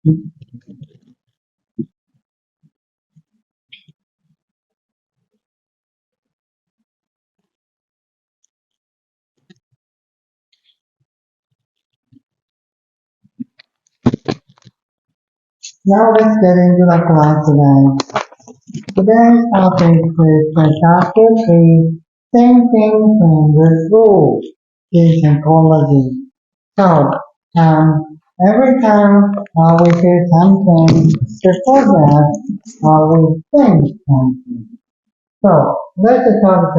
Now let's get into the class today. Today's topic is the chapter 3, Thinking from the School in Psychology. So, every time we hear something, before that, we think something. So, let's talk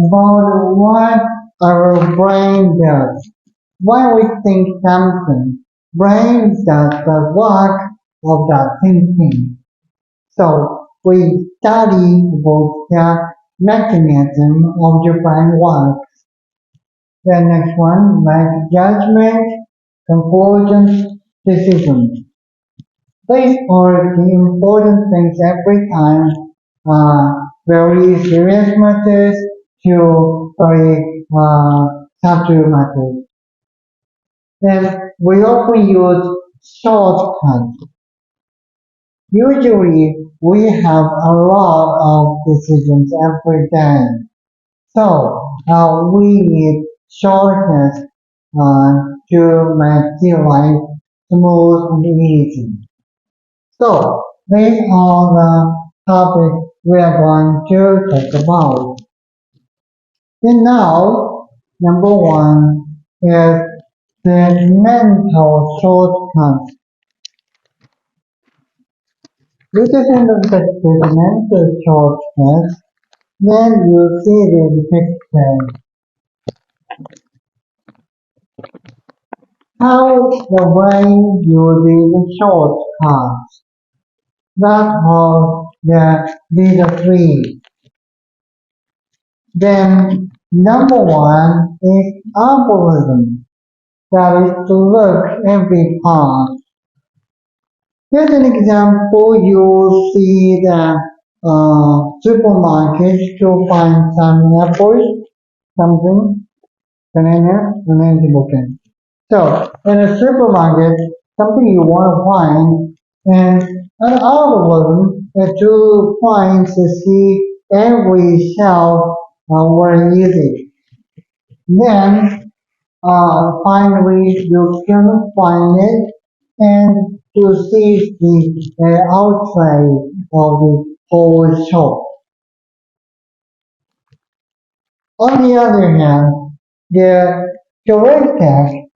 about what our brain does. When we think something, brain does the work of that thinking. So we study both the mechanism of the brain works. The next one, like judgment, conclusions, decisions. These are the important things every time very serious matters to very subtle matters. Then we often use shortcuts. Usually, we have a lot of decisions every day, so we need shortcuts to make the life smooth and easy. So, these are the topics we are going to talk about. And now, number one is the mental shortcuts. This is an mental shortcuts. Then you see the picture. How the brain uses shortcuts. That was the leader three. Then number one is algorithm. That is to look every part. Here's an example. You see the supermarket to find some apples, something, banana, okay. So, in a supermarket, something you want to find, and an algorithm to find to see every shelf where is it. Then, finally, you can find it and to see the outside of the whole shop. On the other hand, the heuristic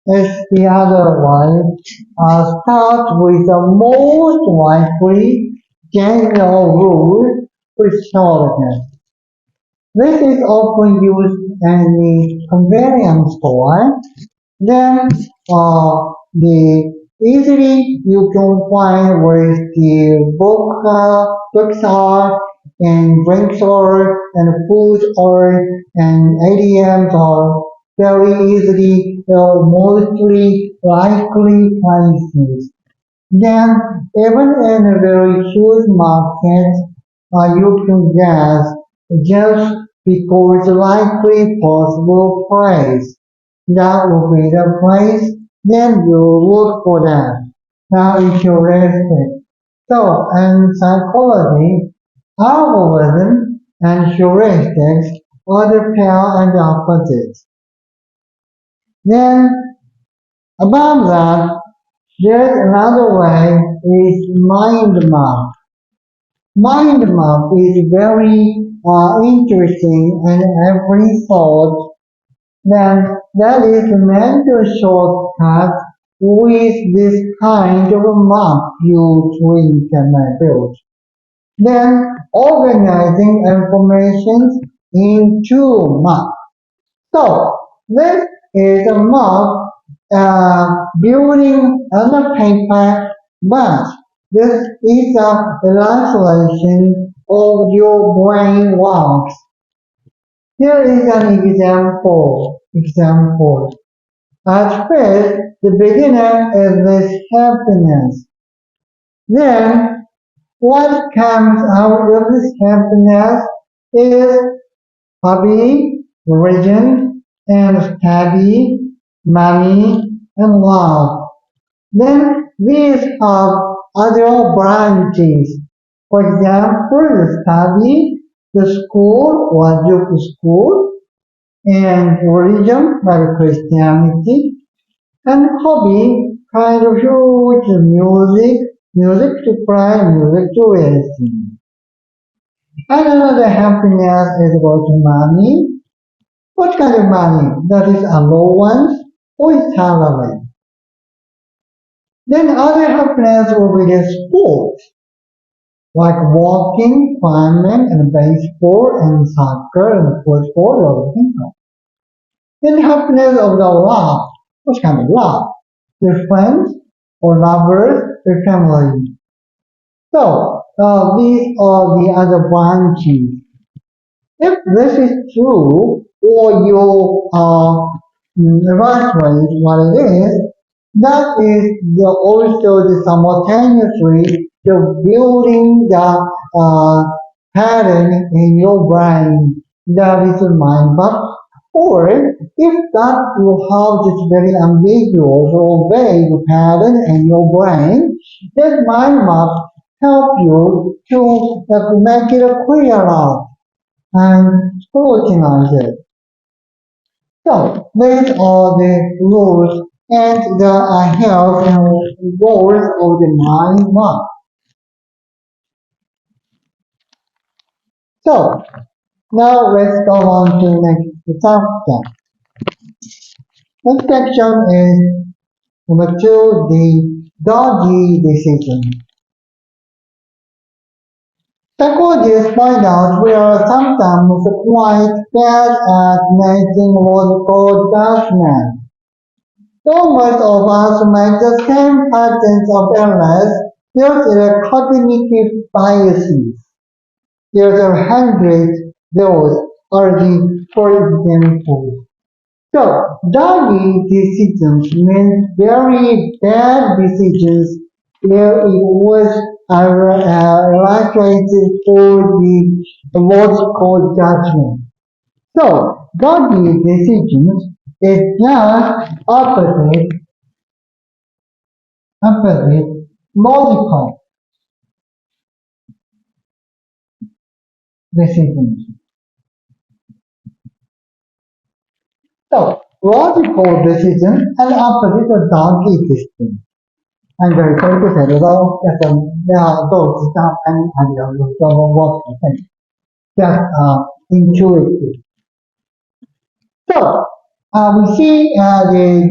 is the other one. Start with the most likely general rule with shortness. This is often used in the convenience store. Then the easily you can find where the books are and drinks are and food are and ATMs are very easily mostly likely places. Then even in a very huge market you can guess just because likely possible price. That will be the place, then you look for that. Now it's heuristic. So in psychology, algorithm and heuristics are the pair and the opposites. Then above that, there's another way is mind map. Mind map is very interesting and every thought then that is a mental shortcut with this kind of a map you twin can build. Then organizing information into map. So this is a map building on a paper, but this is a illustration of your brain works. Here is an example. At first, the beginner is with happiness. Then, what comes out of this happiness is hobby, religion, and study, money, and love. Then these have other branches. For example, the study, the school or youth school, and religion like Christianity, and hobby kind of huge music, music to play, music to listen. And another happiness is about money. What kind of money? That is allowance or salary. Then other happiness will be the sports, like walking, climbing, and baseball, and soccer, and football, or everything else. Then happiness of the love. What kind of love? Your friends, or lovers, or family. So, these are the other branches. If this is true, or you evaluate what it is, that is also the simultaneously the building the pattern in your brain. That is a mind map. Or if that you have this very ambiguous or vague pattern in your brain, that mind map help you to make it clearer and scrutinize it. So these are the rules and the health and goals of the mind map. So now let's go on to next chapter. Next section is number two, the dodgy decision. Psychologists find out we are sometimes quite bad at making logical judgments. So much of us make the same patterns of errors due to the cognitive biases. Here's a hundred those are the for example. So, doggy decisions mean very bad decisions where it was allocated for the logical judgment. So, doggy decisions is just opposite logical decisions. So, logical decisions and opposite of doggy decisions. Anh very sorry to say that there are those that and ideas of what I think. Just intuitive. So, we see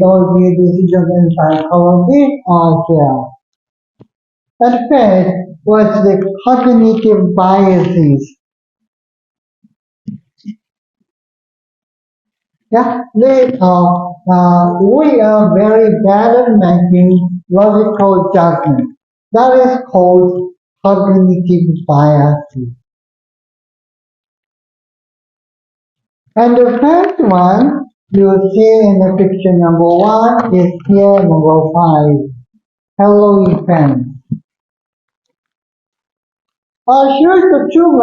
those decisions in psychology are here. At first, what's the cognitive biases? Yeah, we are very bad at making logical judgment. That is called cognitive biases. And the first one you see in the picture number one is here number five. Hello event. Here's the two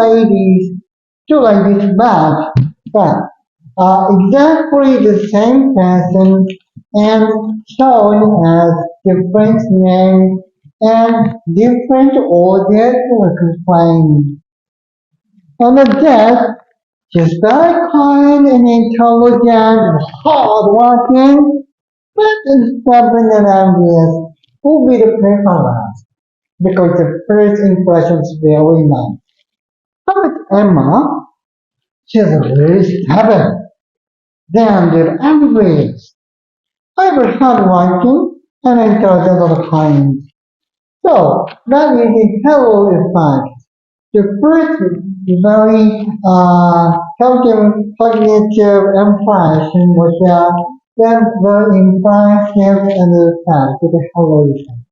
ladies back. Exactly the same person and shown as different names and different orders to explain. And the death, she's very kind and intelligent, hardworking, but stubborn and envious. Who will be the preference? Because the first impression is very nice. How about Emma? She's very stubborn, damned and envious. I was hardworking and intelligent of the kind. So that is the halo effect. The first very cognitive impression was then very impressive and effect to the halo effect.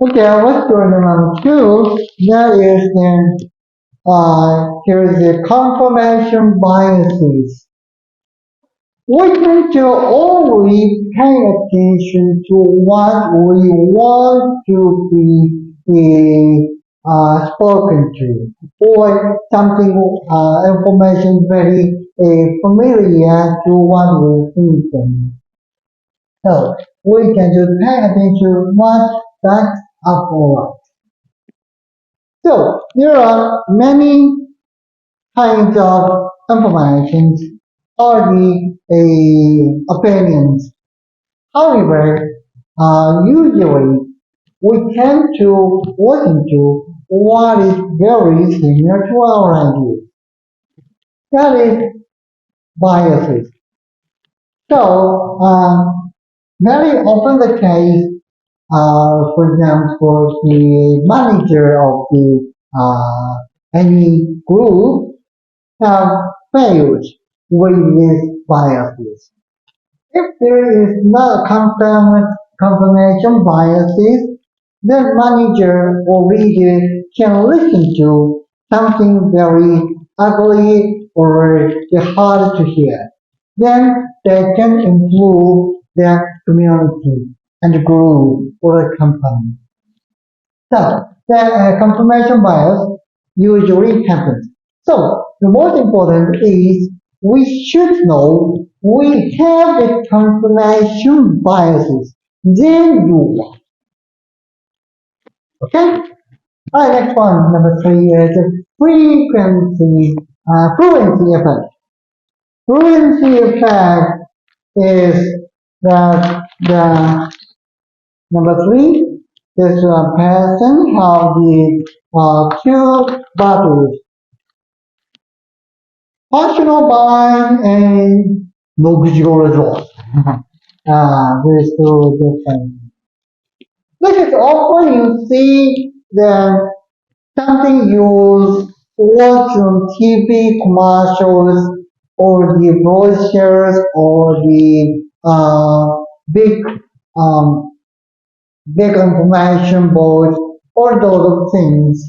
Okay, let's go to number two. That is the here's the confirmation biases. We tend to only pay attention to what we want to be spoken to, or something information very familiar to what we're thinking. So we can just pay attention to what facts are for. So there are many kinds of information or the opinions. However, usually we tend to look into what is very similar to our ideas. That is biases. So, very often the case, for example, the manager of the any group have failed with these biases. If there is not confirmation biases, the manager or leader can listen to something very ugly or hard to hear. Then they can improve their community and grow or a company. So the confirmation bias usually happens. So the most important is we should know we have the confirmation biases. Then you what? Okay? Alright, next one, number three is fluency effect. Fluency effect is the number three is a person have the two bottles, functional bind and no visual results. These two different. This is often you see the something you watch on TV commercials or the brochures or the big um, big information boards, all those things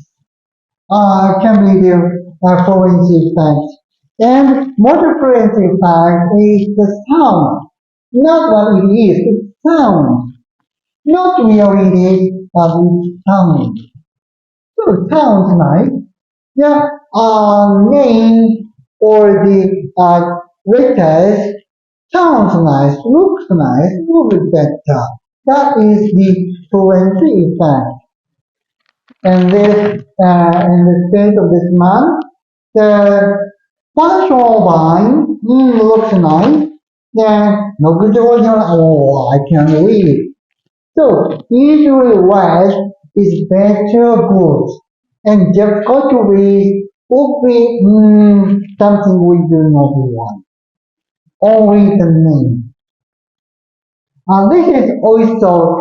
can be the forensic facts. And motor forensic fact is the sound, not what it is, it's sound. Not really it is, but it's sound. So it sounds nice. Yeah, name or the letters sounds nice, looks nice, looks better. That is the fluency effect. And this, in the case of this man, the functional line looks nice. Then no good oh, I can read. So usually red is better goods, and difficult to read would be something we do not want. Only the name. This is also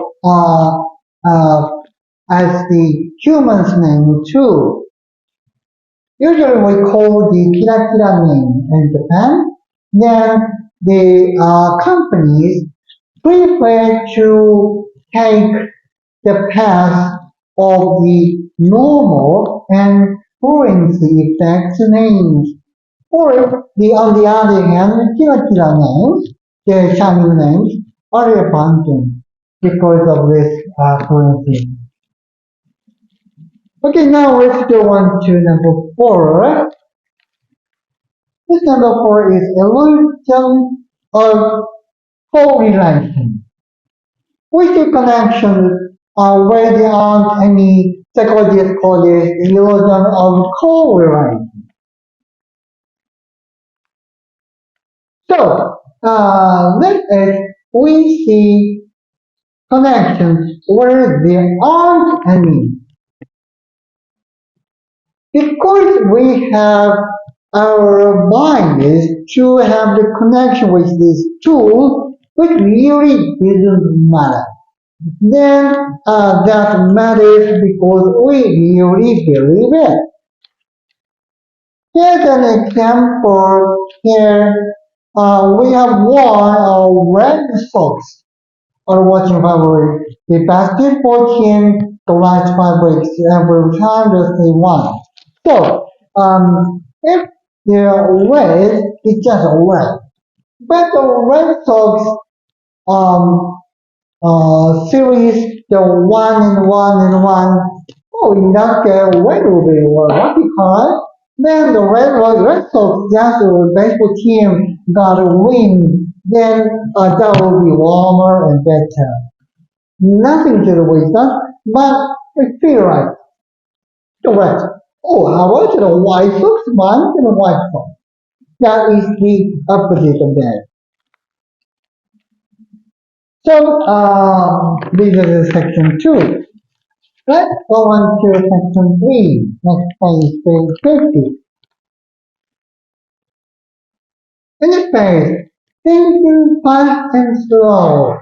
as the human's name too. Usually we call the kira name in Japan. Then the companies prefer to take the path of the normal and fluency effects names. Or on the other hand, kira names, the Chinese names, are abundant because of this fluency. Okay, now let's go on to number four. This number four is illusion of correlation. We see connection where there aren't any psychologists call this illusion of correlation. So, let us we see connections where there aren't any. Because we have our mind is to have the connection with this tool, which really doesn't matter. Then that matters because we really believe it. Here's an example. Here we have one Red Sox are watching favorite. The basketball team collects favorites every time they won. So if the red is just a red, but the Red Sox um, series, the one and one and one. Oh, in that case, when will be what because then the Red Sox just the baseball team got a win then that will be warmer and better. Nothing to do with that, but we feel right. Correct. Oh, I wanted a white socks, mine and a white socks. That is the opposite of that. So, this is section 2. Let's go on to section 3. Next page 50. In this page, thinking fast and slow.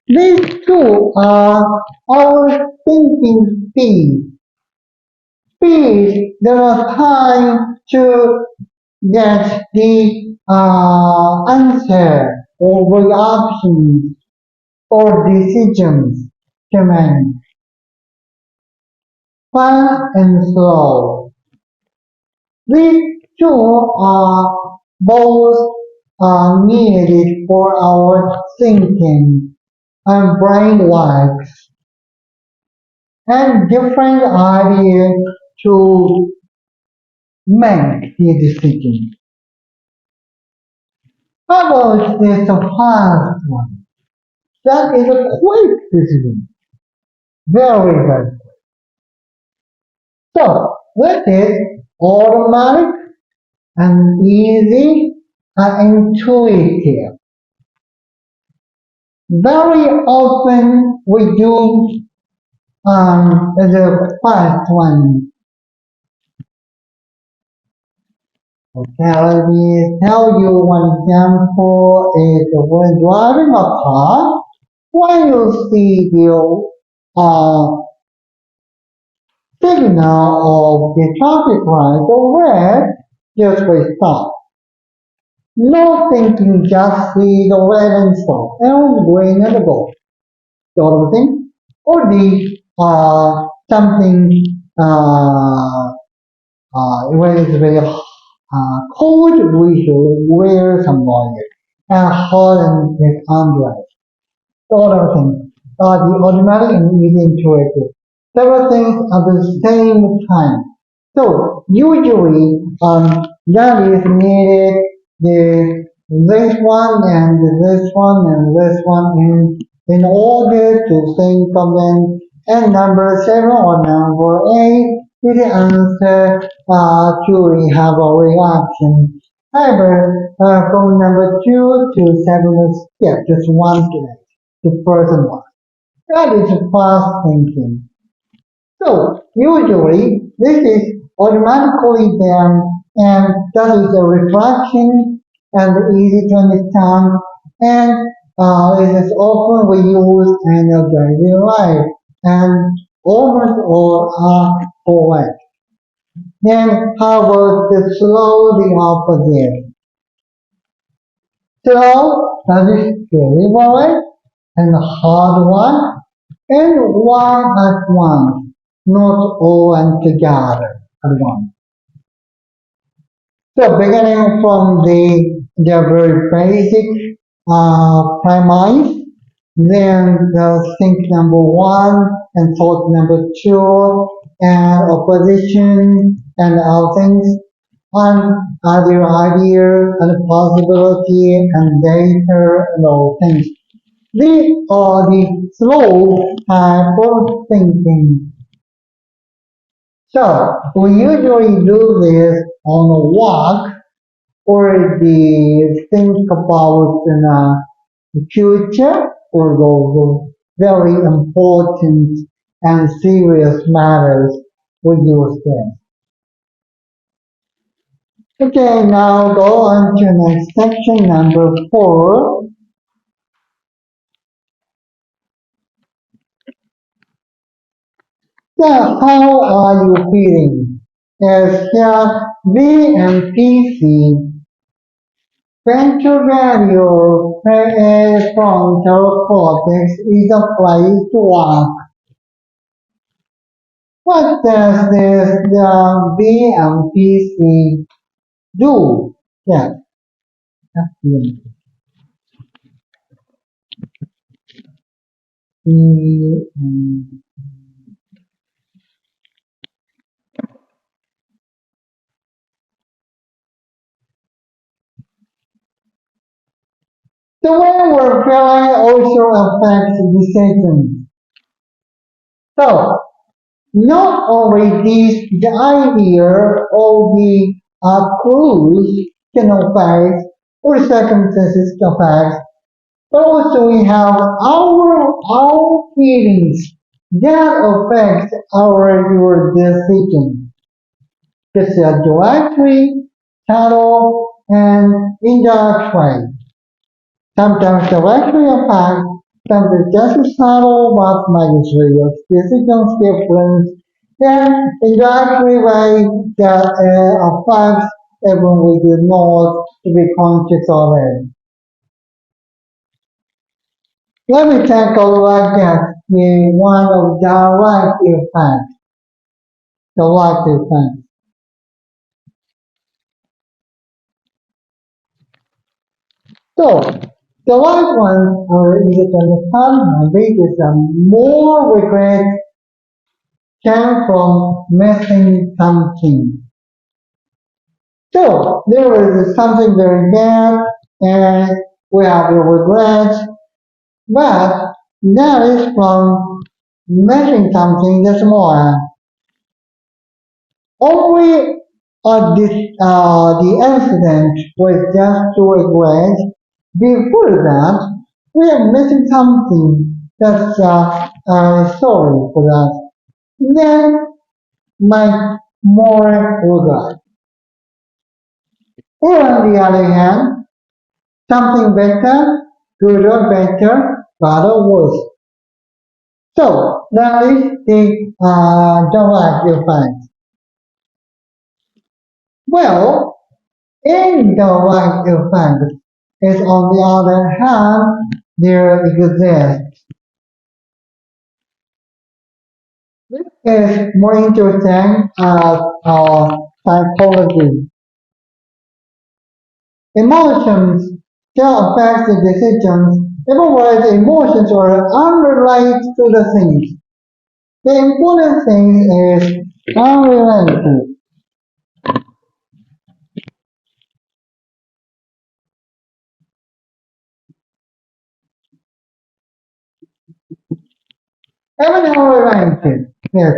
These two are our thinking speed. Speed, there are time to get the answer or reactions or decisions to make. Fast and slow. These two are both needed for our thinking and brain works and different ideas to make the decision. How about this fast one? That is a quick decision. Very, very quick. So, that is automatic and easy and intuitive. Very often we do the first one. Okay, let me tell you one example is when driving a car, when you see the signal of the traffic light or red, just we stop. No thinking, just see the red and stop, and green and go. Sort of thing. Or the something when it's very cold, we should wear some layer. And hot and it's undressed. Sort of thing. The automatic and easy intuitive. Several things at the same time. So usually that is needed this one and this one and this one in order to think of them. And number 7 or number 8 is the answer to have a reaction. However, from number 2 to 7 is skip just one place, the first one. That is fast thinking. So usually this is automatically done and that is a reflection and easy to understand and it is often we use in our daily life and almost all are correct. Then how about the slow, the opposite? Slow, that is very right and hard one and one at once, not all and together at once. So beginning from the very basic premise, then the think number 1 and thought number 2 and opposition and all things and other idea and possibility and data and all things. These are the slow type of thinking. So we usually do this on a walk or the think about the future or the very important and serious matters. We use this. Okay, now go on to next section number 4. Yeah, how are you feeling? As here, B and PC, ventral prefrontal cortex is a place to work. What does this the B and PC do? Yeah, that's the B and The way we're feeling also affects decisions. So, not only the idea of the clues can affect or circumstances can affect, but also we have our feelings that affect your decision. This is a direct way, subtle, and indirect way. Sometimes directly affect, sometimes just subtle but magnitude decisions difference, and indirectly way that affects even we do not to be conscious of it. Let me take a look at the one of direct effect. Direct effect. So, direct ones are easy to understand, because more regret came from missing something. So there is something very bad, and we have a regret, but that is from missing something that's more. Only the incident was just to regret. Before that, we are missing something that's sorry for that. Then my more regret. Or on the other hand, something better, good or better, bad or worse. So that is the direct effect. Well, indirect effect is on the other hand, there exists. This is more interesting as psychology. Emotions still affect the decisions, even when the emotions are unrelated to the things. The important thing is unrelated. Even unrelated. Yes.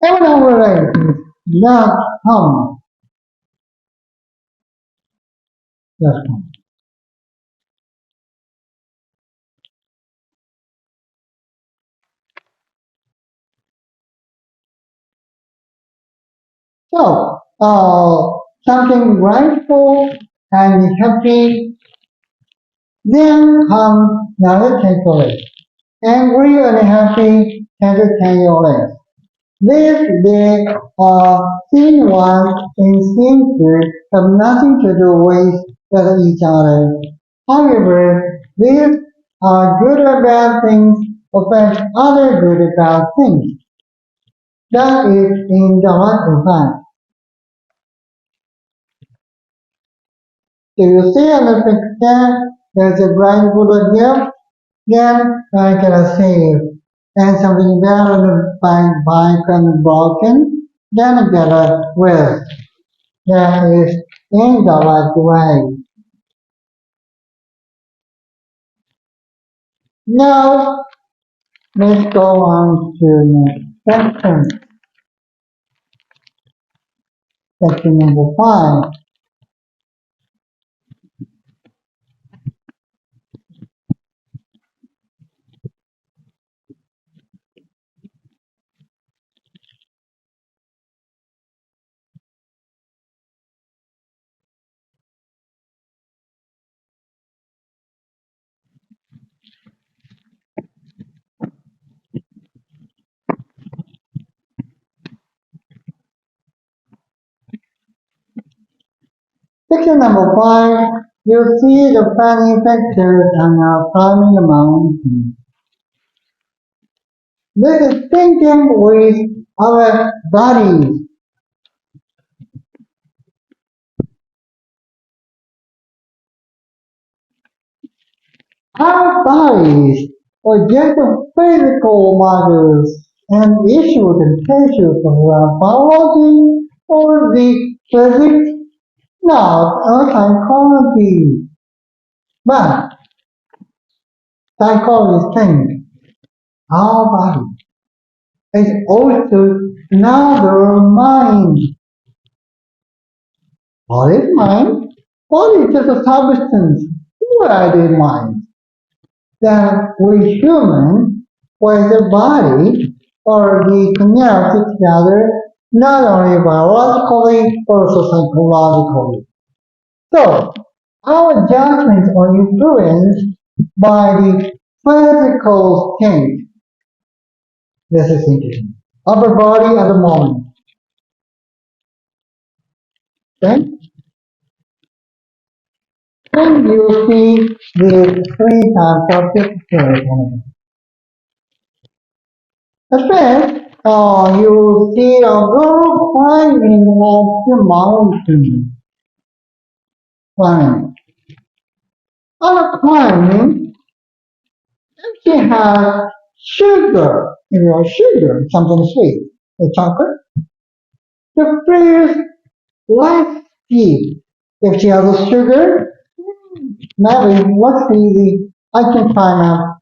Even unrelated. Not harm. Yes. So, something grateful and happy, then come another takeaway. Angry and happy, another takeaway. This, the scene one and scene two have nothing to do with each other. However, these good or bad things affect other good or bad things. That is indirect effect. If you see on the picture, there's a bright blue gift, then I can save. And something bad on the bike and broken, then I get a risk. That is indirect way. Now, let's go on to next section. Section number 5. Section number 5, you see the funny pictures on our climbing the mountain. This is thinking with our bodies. Our bodies are just the physical models and issues and tissues of our biology or the Physics, not a psychology, but psychology think our body is also another mind. What is mind? What is just a substance? What is mind? Then we human, with the body, or the connected together, not only biologically, also psychologically. So, our judgments are influenced by the physical state. This is interesting. Upper body at the moment. Okay? Then you see the three types of physical. At first, you see a girl climbing up the mountain. Climbing. On climbing, she has sugar. Sugar, something sweet. A chocolate. The first less speed. If she has a sugar, maybe what's easy, I can climb up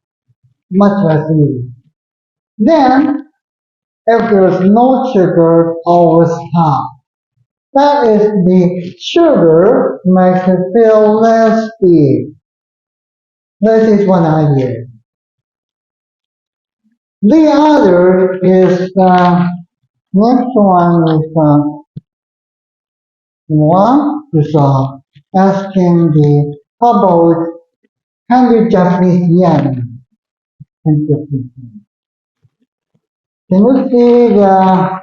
much less easy. Then, if there's no sugar, always stop. That is the sugar makes it feel less big. This is one idea. The other is next one is asking the about 100 Japanese yen. 100 Japanese yen. Can you see the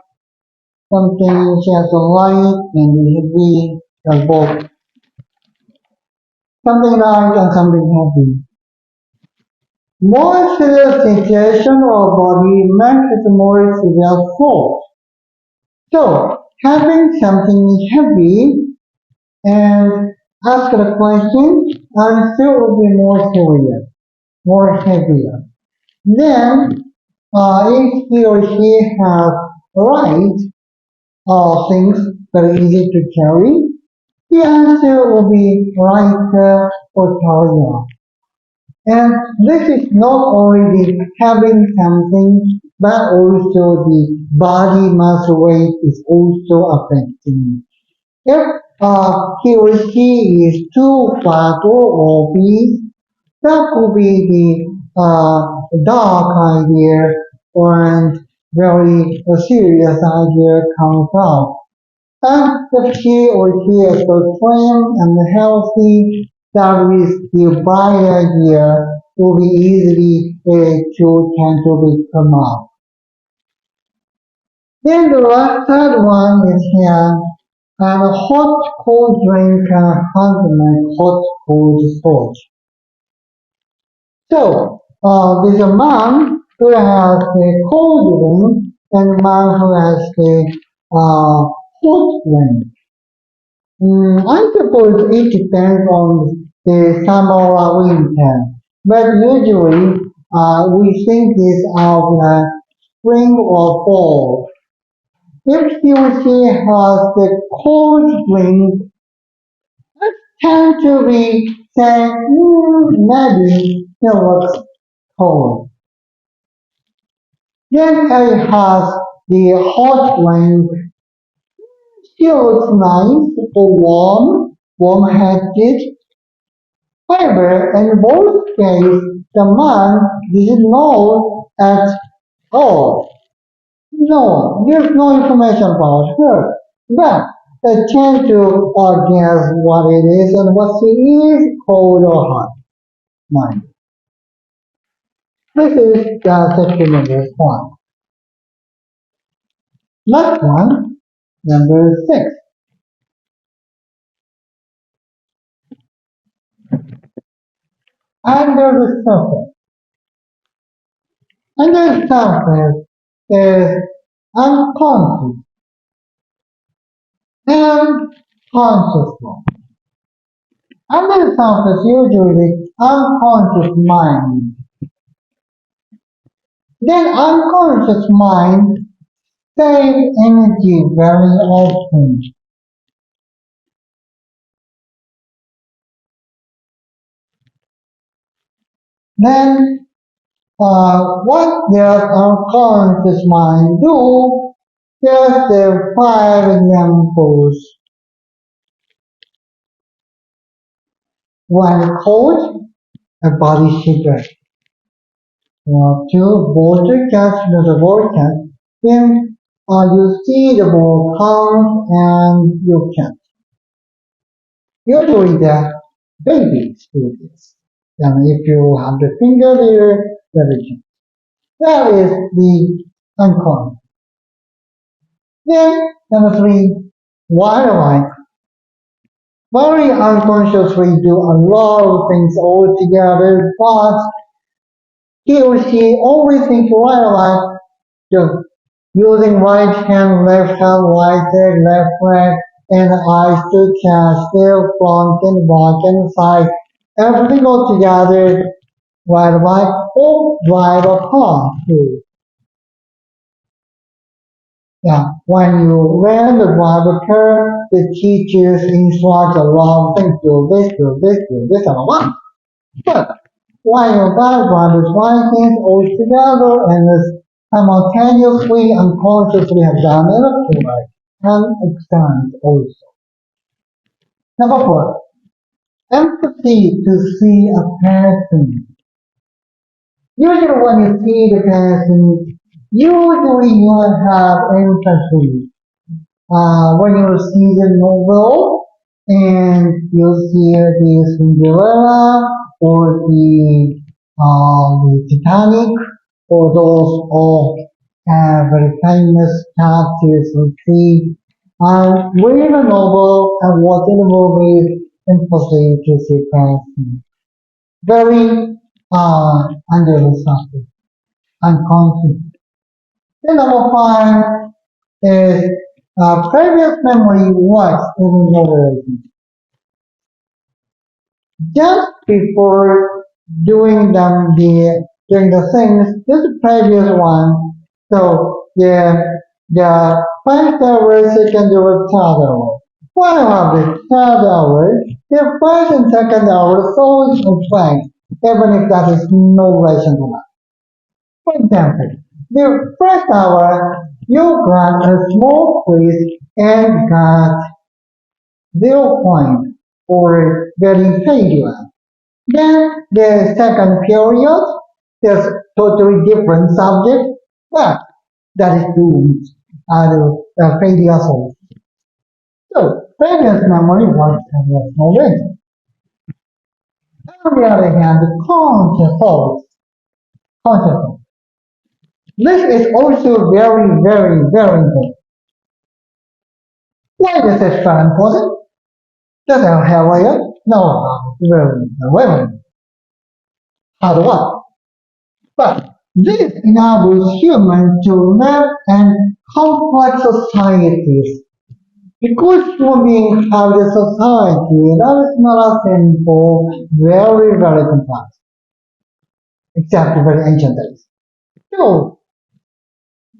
something which has a light and heavy both something light and something heavy. More severe situation or body makes it more severe fault. So having something heavy and ask the question answer will be more serious, more heavier. Then if he or she has right things that are easy to carry, the answer will be lighter or carrier. And this is not only the having something, but also the body mass weight is also affecting. If he or she is too fat or obese, that could be the dark idea and very serious idea comes out. And if she or he is so slim and healthy, that is the bright idea will be easily to tend to become out. Then the last third one is here, and a hot cold drink can handle hot cold storage. So, there's a man who has a cold drink and a man who has a hot drink. I suppose it depends on the summer or winter, but usually we think this of spring or fall. If he or she has the cold drink, I tend to be saying, maybe it looks cold. Then I has the hot drink, still looks nice or warm, warm-headed. However, in both cases, the man didn't know at all. No, there's no information about her. But I tend to guess what it is and what she is, cold or hot. Mind. This is section number 1. Next one, number 6. Under the surface. Under the surface is unconscious and consciousness. Under the surface, usually unconscious mind. Then unconscious mind save energy very often. Then what their unconscious mind do? Just the five examples. One cold, a body shaker. Two, water catch the ball cat. Then you see the ball count and you catch. Usually the babies do this. And if you have the finger there, very good. That is the uncommon. Then number three, wildlife. Very unconsciously do a lot of things all together, but he or she always thinks wildlife just using right hand, left hand, right leg, left leg, and eyes to catch, tail, front, and back, and side. Everything all together, wildlife or drive a car too. Yeah, when you learn the driver curve, the teachers instruct a lot of things, do this, and a lot. But when you diagram the try things all together and simultaneously unconsciously have done it, right, and extend also. Number four, empathy to see a person. Usually when you see the person, usually you have empathy. When you see the novel and you see the Cinderella or the Titanic or those all very famous characters we see, read the novel and watching the movie empathy to see person. Very under the surface, unconscious. Then number five is previous memory was even overrated. Just before doing the things, just the previous one. So the first hour, second hour, third hour. While of the third hour, the first and second hour so is blank, even if that is no relation to that. For example, the first hour you got a small quiz and got 0 point for getting failure. Then the second period, there's totally different subject, but that is doomed failure also. So previous memory was already. On the other hand, the conscious thoughts. This is also very, very, very important. Why is it so important? Does it have a no, very, very hard work. But this enables humans to live in complex societies. Because human beings have a society that is not as simple, very, very complex, except in very ancient days. So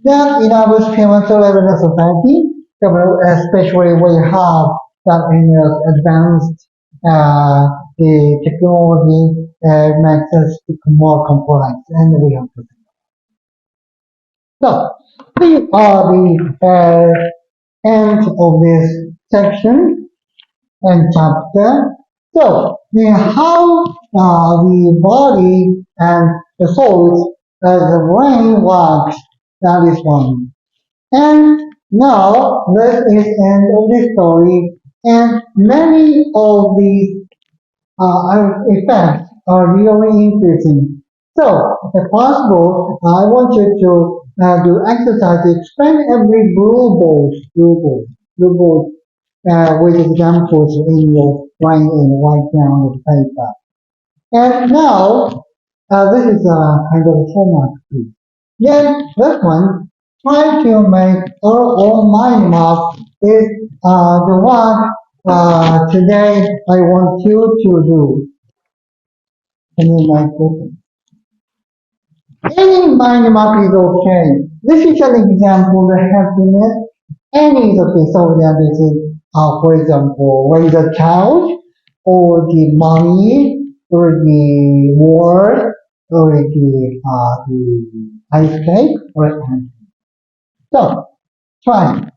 that enables humans to live in a society, especially when you have that in advanced the technology makes us become more complex and we have to. So these are the end of this section and chapter. So how the body and the soul as the brain works, that is one. And now this is end of the story and many of these effects are really interesting. So, if possible, I want you to do exercise to explain every blue ball, with examples in your brain and write down the paper. And now, this is a kind of homework piece. Then this one, try to make our own mind map is the one today I want you to do. Can you make it? Any mind map is okay. This is an example of happiness. Any is okay. So then this is, for example, raise a child, or the money, or the war, already the ice cake or ice. So try.